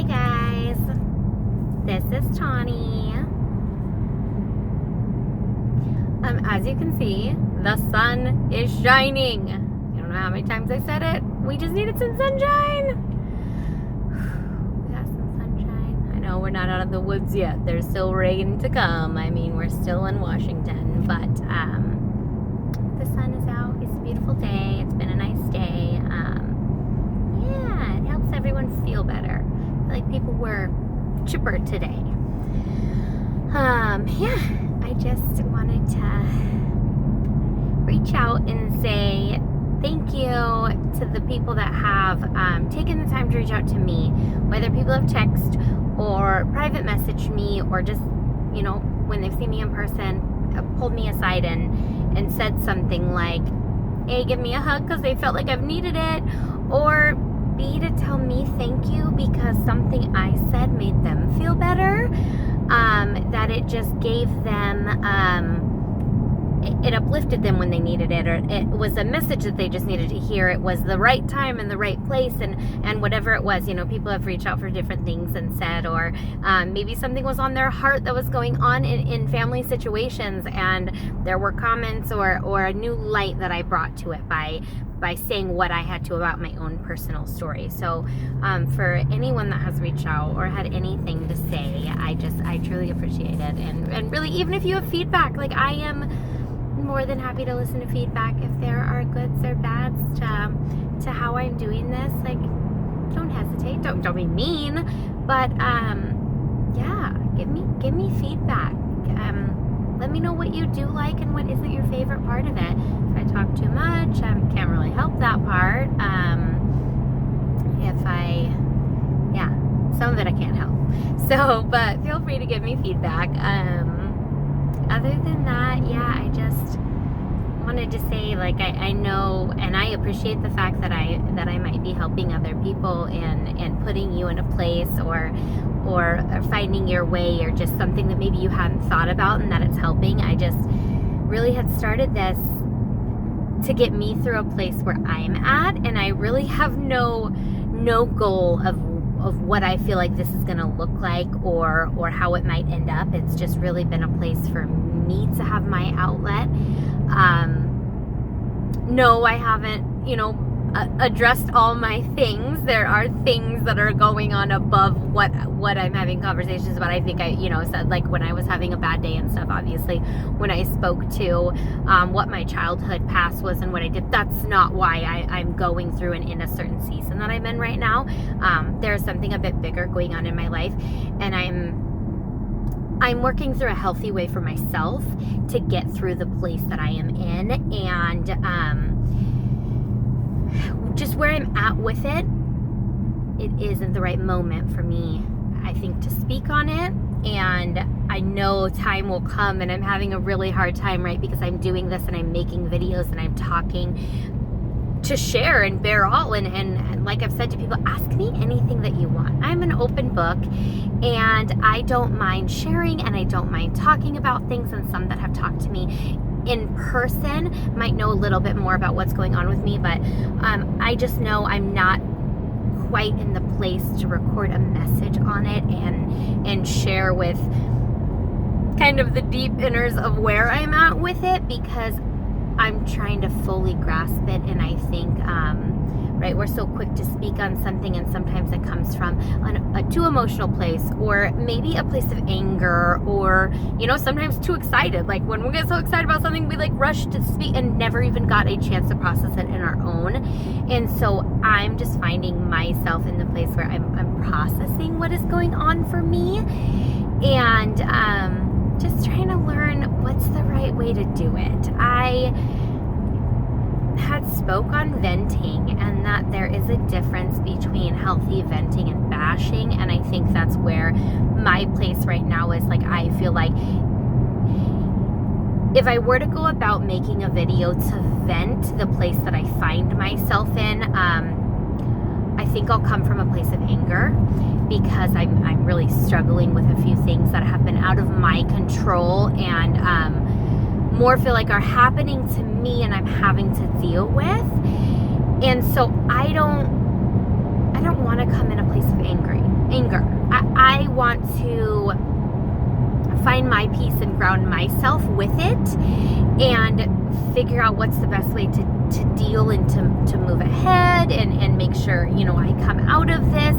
Hey guys, this is Tawny. As you can see, the sun is shining. I don't know how many times I said it. We just needed some sunshine. We got some sunshine. I know we're not out of the woods yet. There's still rain to come. I mean, we're still in Washington, but the sun is out. It's a beautiful day. It's been a nice day. Yeah, it helps everyone feel better. I feel like people were chipper today. I just wanted to reach out and say thank you to the people that have taken the time to reach out to me, whether people have text or private messaged me or just, you know, when they've seen me in person, pulled me aside and said something like, A, give me a hug because they felt like I've needed it, or B, to tell me thank you because something I said made them feel better, that it just gave them, it uplifted them when they needed it, or it was a message that they just needed to hear. It was the right time and the right place, and whatever it was. You know, people have reached out for different things and said, or maybe something was on their heart that was going on in family situations, and there were comments or a new light that I brought to it by saying what I had to about my own personal story. So for anyone that has reached out or had anything to say, I truly appreciate it. And really, even if you have feedback, like, I am more than happy to listen to feedback. If there are goods or bads to how I'm doing this, like, don't hesitate. Don't be mean, but yeah, give me feedback. Let me know what you do like and what isn't your favorite part of it. If I talk too much, I can't really help that part. Some of it I can't help. So, but feel free to give me feedback. Other than that, yeah, I just wanted to say, like, I know and I appreciate the fact that I might be helping other people and putting you in a place or finding your way, or just something that maybe you hadn't thought about and that it's helping. I just really had started this to get me through a place where I'm at, and I really have no goal of what I feel like this is going to look like or how it might end up. It's just really been a place for me to have my outlet. No, I haven't, addressed all my things. There are things that are going on above what I'm having conversations about. I think I said, like, when I was having a bad day and stuff, obviously when I spoke to what my childhood past was and what I did, that's not why I'm going through and in a certain season that I'm in right now. There's something a bit bigger going on in my life, and I'm working through a healthy way for myself to get through the place that I am in, and just where I'm at with it, it isn't the right moment for me, I think, to speak on it. And I know time will come, and I'm having a really hard time, right? Because I'm doing this and I'm making videos and I'm talking to share and bear all. And like I've said to people, ask me anything that you want. I'm an open book, and I don't mind sharing, and I don't mind talking about things. And some that have talked to me in person might know a little bit more about what's going on with me, but I just know I'm not quite in the place to record a message on it and share with kind of the deep inners of where I'm at with it, because I'm trying to fully grasp it. And I think right, we're so quick to speak on something, and sometimes it comes from a too emotional place, or maybe a place of anger, or sometimes too excited. Like, when we get so excited about something, we like rush to speak and never even got a chance to process it in our own. And so I'm just finding myself in the place where I'm processing what is going on for me, and just trying to learn what's the right way to do it. I had spoke on venting, and that there is a difference between healthy venting and bashing, and I think that's where my place right now is. Like, I feel like if I were to go about making a video to vent the place that I find myself in, I think I'll come from a place of anger, because I'm really struggling with a few things that have been out of my control, and more feel like are happening to me and I'm having to deal with. And so I don't want to come in a place of anger. anger. I want to find my peace and ground myself with it and figure out what's the best way to deal and to move ahead and make sure, I come out of this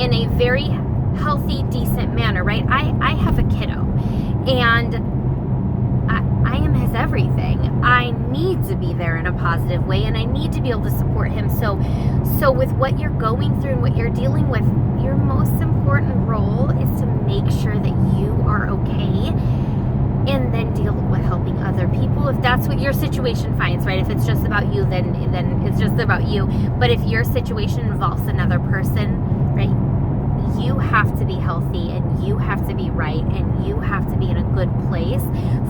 in a very healthy, decent manner, right? I have a kiddo and I am his everything. I need to be there in a positive way and I need to be able to support him. So with what you're going through and what you're dealing with, your most important role is to make sure that you are okay and then deal with helping other people if that's what your situation finds, right? If it's just about you, then it's just about you. But if your situation involves another person, right, you have to be healthy and you have to be right and you have to be in a good place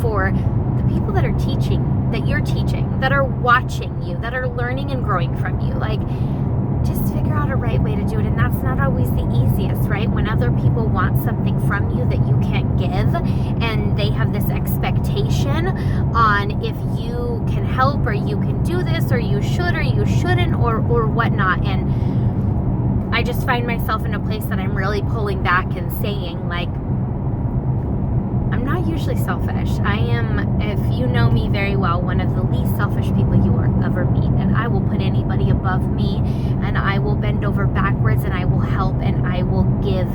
for the people that are teaching, that you're teaching, that are watching you, that are learning and growing from you. Like, just figure out a right way to do it. And that's not always the easiest, right? When other people want something from you that you can't give and they have this expectation on if you can help or you can do this or you should or you shouldn't or whatnot. And I just find myself in a place that I'm really pulling back and saying, like, I'm not usually selfish. I am, if you know me very well, one of the least selfish people you will ever meet. And I will put anybody above me and I will bend over backwards and I will help and I will give.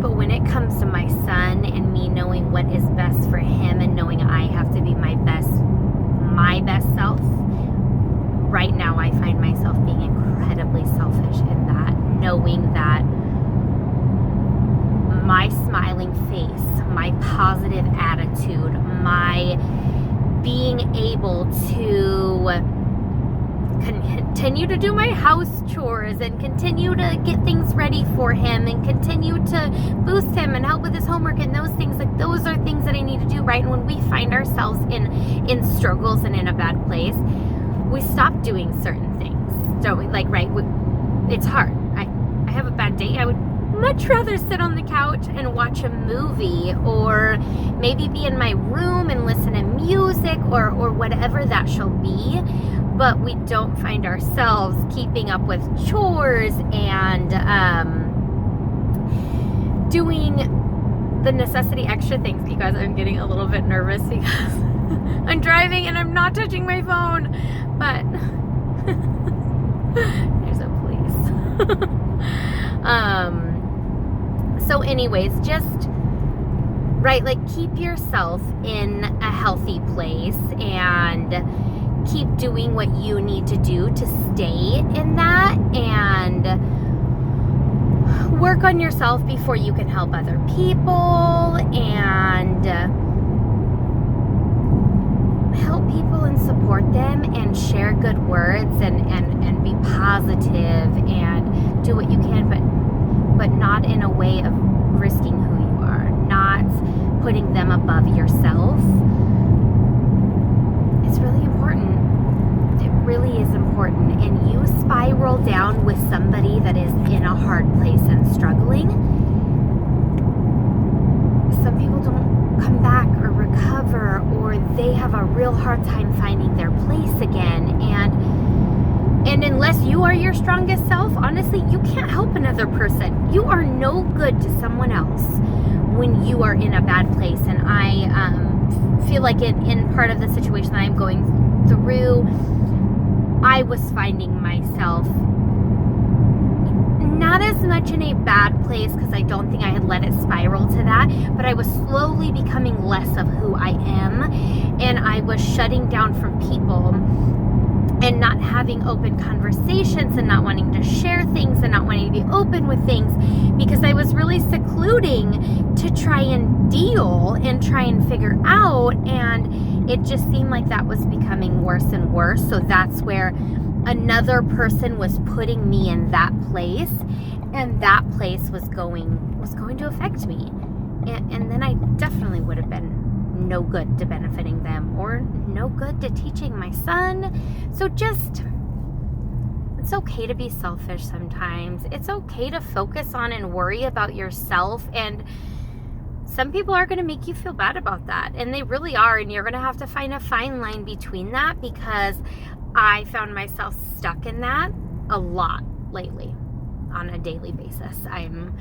But when it comes to my son and me knowing what is best for him and knowing I have to be my best self, right now I find myself being incredibly selfish in that, knowing that my smiling face, my positive attitude, my being able to continue to do my house chores and continue to get things ready for him and continue to boost him and help with his homework and those things, like those are things that I need to do, right? And when we find ourselves in struggles and in a bad place, we stop doing certain things, don't we? Like, right, it's hard. I have a bad day. I would much rather sit on the couch and watch a movie or maybe be in my room and listen to music or whatever that shall be. But we don't find ourselves keeping up with chores and doing the necessity extra things. You guys, I'm getting a little bit nervous because I'm driving and I'm not touching my phone. But there's a police. So anyways, just, right, like keep yourself in a healthy place and keep doing what you need to do to stay in that and work on yourself before you can help other people and help people and support them and share good words and be positive and do what you can, but not in a way of risking who you are, not putting them above yourself. It's really important. It really is important. And you spiral down with somebody that is in a hard place and struggling. Some people don't come back or recover, or they have a real hard time finding their place again. And unless you are your strongest self, honestly, you can't help another person. You are no good to someone else when you are in a bad place. And I feel like in part of the situation that I'm going through, I was finding myself not as much in a bad place because I don't think I had let it spiral to that, but I was slowly becoming less of who I am, and I was shutting down from people and not having open conversations and not wanting to share things and not wanting to be open with things because I was really secluding to try and deal and try and figure out, and it just seemed like that was becoming worse and worse. So that's where another person was putting me in that place, and that place was going to affect me, and then I definitely would have been no good to benefiting them or no good to teaching my son. So just, it's okay to be selfish sometimes. It's okay to focus on and worry about yourself, and some people are going to make you feel bad about that, and they really are, and you're going to have to find a fine line between that, because I found myself stuck in that a lot lately. on a daily basis. I'm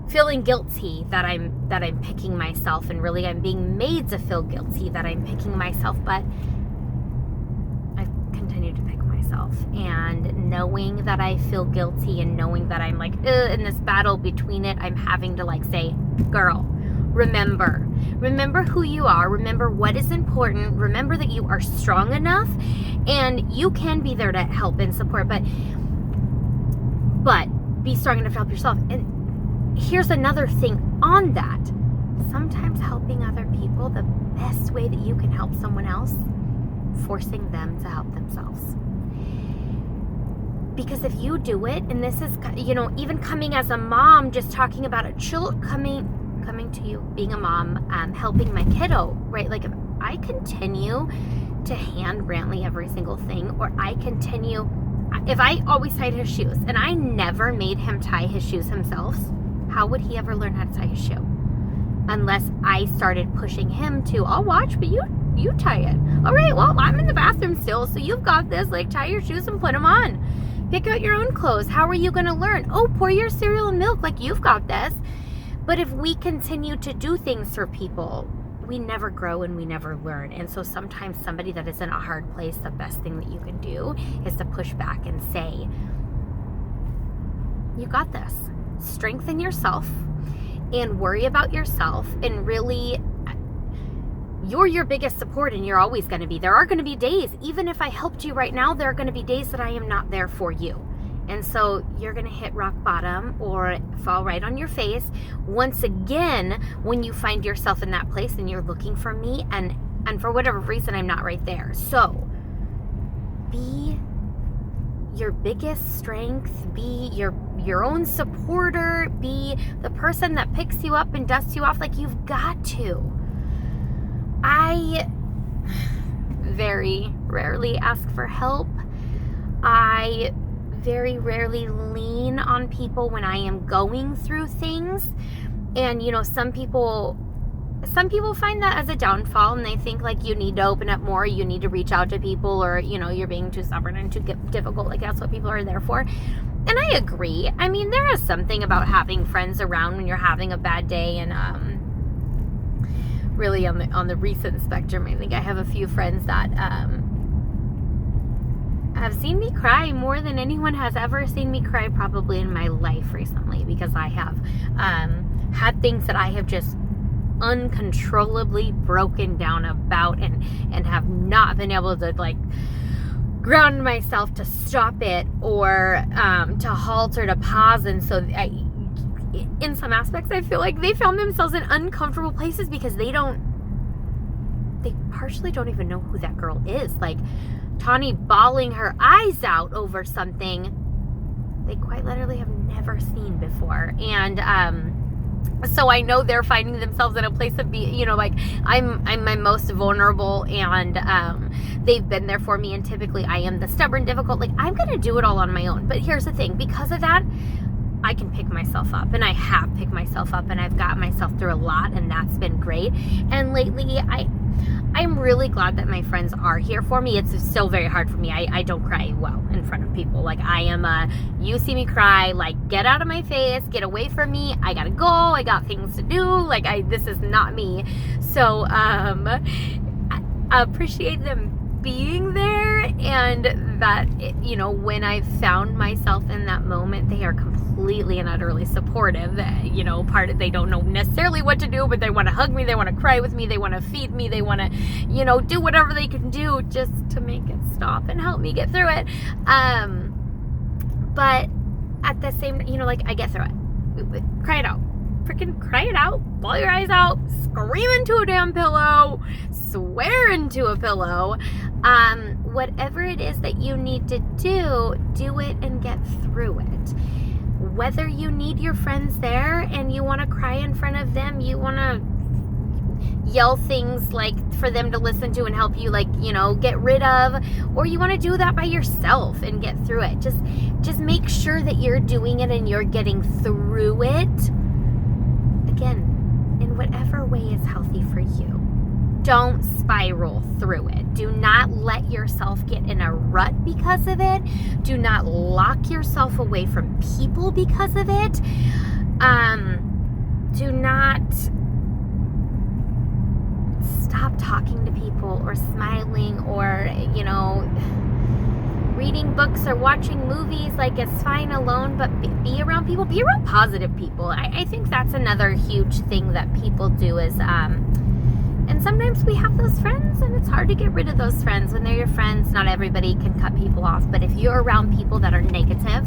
feeling guilty that I'm picking myself, and really I'm being made to feel guilty that I'm picking myself, but I continue to pick myself. And knowing that I feel guilty and knowing that I'm like in this battle between it, I'm having to like say, girl, remember who you are, remember what is important, remember that you are strong enough and you can be there to help and support, but be strong enough to help yourself. And here's another thing on that. Sometimes helping other people, the best way that you can help someone else, forcing them to help themselves. Because if you do it, and this is, even coming as a mom, just talking about a child coming to you, being a mom, helping my kiddo, right? Like if I continue to hand Brantley every single thing, or if I always tied his shoes and I never made him tie his shoes himself, how would he ever learn how to tie his shoe? Unless I started pushing him to, I'll watch, but you tie it. All right, well, I'm in the bathroom still, so you've got this. Like, tie your shoes and put them on. Pick out your own clothes. How are you going to learn? Oh, pour your cereal and milk. Like, you've got this. But if we continue to do things for people, we never grow and we never learn. And so sometimes somebody that is in a hard place, the best thing that you can do is to push back and say, you got this. Strengthen yourself and worry about yourself, and really, you're your biggest support and you're always going to be. There are going to be days, even if I helped you right now, there are going to be days that I am not there for you. And so you're going to hit rock bottom or fall right on your face once again when you find yourself in that place and you're looking for me, and for whatever reason I'm not right there. So be your biggest strength, be your own supporter, be the person that picks you up and dusts you off. Like, you've got to. I very rarely ask for help. I very rarely lean on people when I am going through things. And, some people find that as a downfall, and they think like you need to open up more, you need to reach out to people, or, you're being too stubborn and too difficult. Like, that's what people are there for. And I agree. I mean, there is something about having friends around when you're having a bad day. And, really on the recent spectrum, I think I have a few friends that have seen me cry more than anyone has ever seen me cry probably in my life recently, because I have had things that I have just uncontrollably broken down about and have not been able to like ground myself to stop it, or to halt or to pause. And so in some aspects, I feel like they found themselves in uncomfortable places because they partially don't even know who that girl is. Like Tawny bawling her eyes out over something they quite literally have never seen before. And so I know they're finding themselves in a place of like I'm my most vulnerable, and they've been there for me, and typically I am the stubborn, difficult, like I'm gonna do it all on my own. But here's the thing, because of that, I can pick myself up, and I have picked myself up, and I've got myself through a lot, and that's been great. And lately I'm really glad that my friends are here for me. It's still very hard for me. I don't cry well in front of people. Like, I am you see me cry, like, get out of my face, get away from me. I gotta go. I got things to do. Like, this is not me. So, I appreciate them being there, and that, when I found myself in that moment, they are completely and utterly supportive. They don't know necessarily what to do, but they want to hug me, they want to cry with me, they want to feed me, they want to, do whatever they can do just to make it stop and help me get through it. But at the same, I get through it. Cry it out. Freaking cry it out, bawl your eyes out, scream into a damn pillow, swear into a pillow, whatever it is that you need to do it and get through it. Whether you need your friends there and you want to cry in front of them, you want to yell things like for them to listen to and help you, get rid of, or you want to do that by yourself and get through it. Just make sure that you're doing it and you're getting through it. Again, in whatever way is healthy for you. Don't spiral through it. Do not let yourself get in a rut because of it. Do not lock yourself away from people because of it. Do not stop talking to people or smiling or, reading books or watching movies. Like, it's fine alone, but be around people. Be around positive people. I think that's another huge thing that people do is, and sometimes we have those friends and it's hard to get rid of those friends. When they're your friends, not everybody can cut people off. But if you're around people that are negative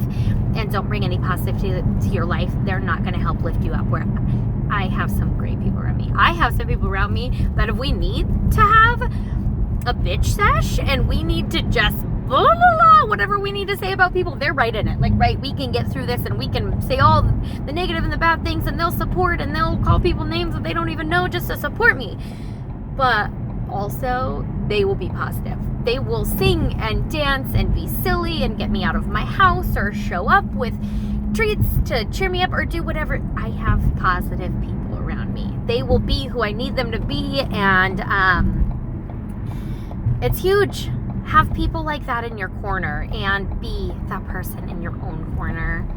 and don't bring any positivity to your life, they're not going to help lift you up. Where I have some great people around me. I have some people around me that if we need to have a bitch sesh and we need to just blah, blah, blah, whatever we need to say about people, they're right in it. Like, right, we can get through this and we can say all the negative and the bad things, and they'll support and they'll call people names that they don't even know just to support me. But also, they will be positive. They will sing and dance and be silly and get me out of my house or show up with treats to cheer me up or do whatever. I have positive people around me. They will be who I need them to be, and it's huge. Have people like that in your corner and be that person in your own corner.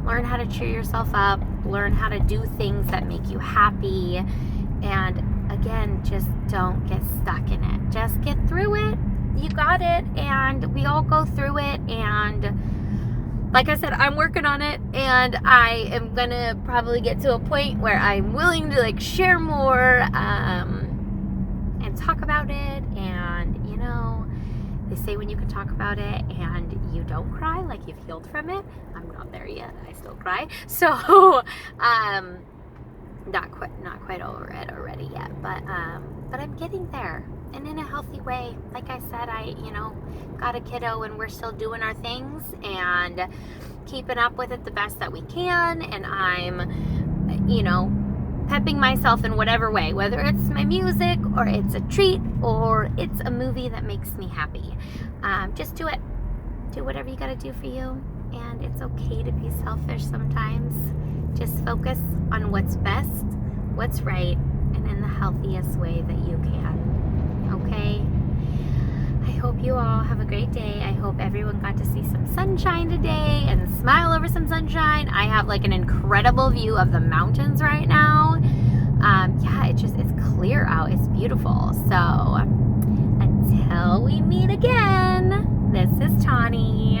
Learn how to cheer yourself up. Learn how to do things that make you happy. And again, just don't get stuck in it. Just get through it. You got it. And we all go through it. And like I said, I'm working on it. And I am going to probably get to a point where I'm willing to share more and talk about it. And, they say when you can talk about it and you don't cry, like you've healed from it. I'm not there yet. I still cry. So, not quite over it already yet, but I'm getting there, and in a healthy way. Like I said, I got a kiddo, and we're still doing our things and keeping up with it the best that we can. And I'm, pepping myself in whatever way, whether it's my music or it's a treat or it's a movie that makes me happy. Just do it. Do whatever you got to do for you, and it's okay to be selfish sometimes. Just focus on what's best, what's right, and in the healthiest way that you can. Okay? I hope you all have a great day. I hope everyone got to see some sunshine today and smile over some sunshine. I have an incredible view of the mountains right now. It's clear out. It's beautiful. So until we meet again, this is Tawny.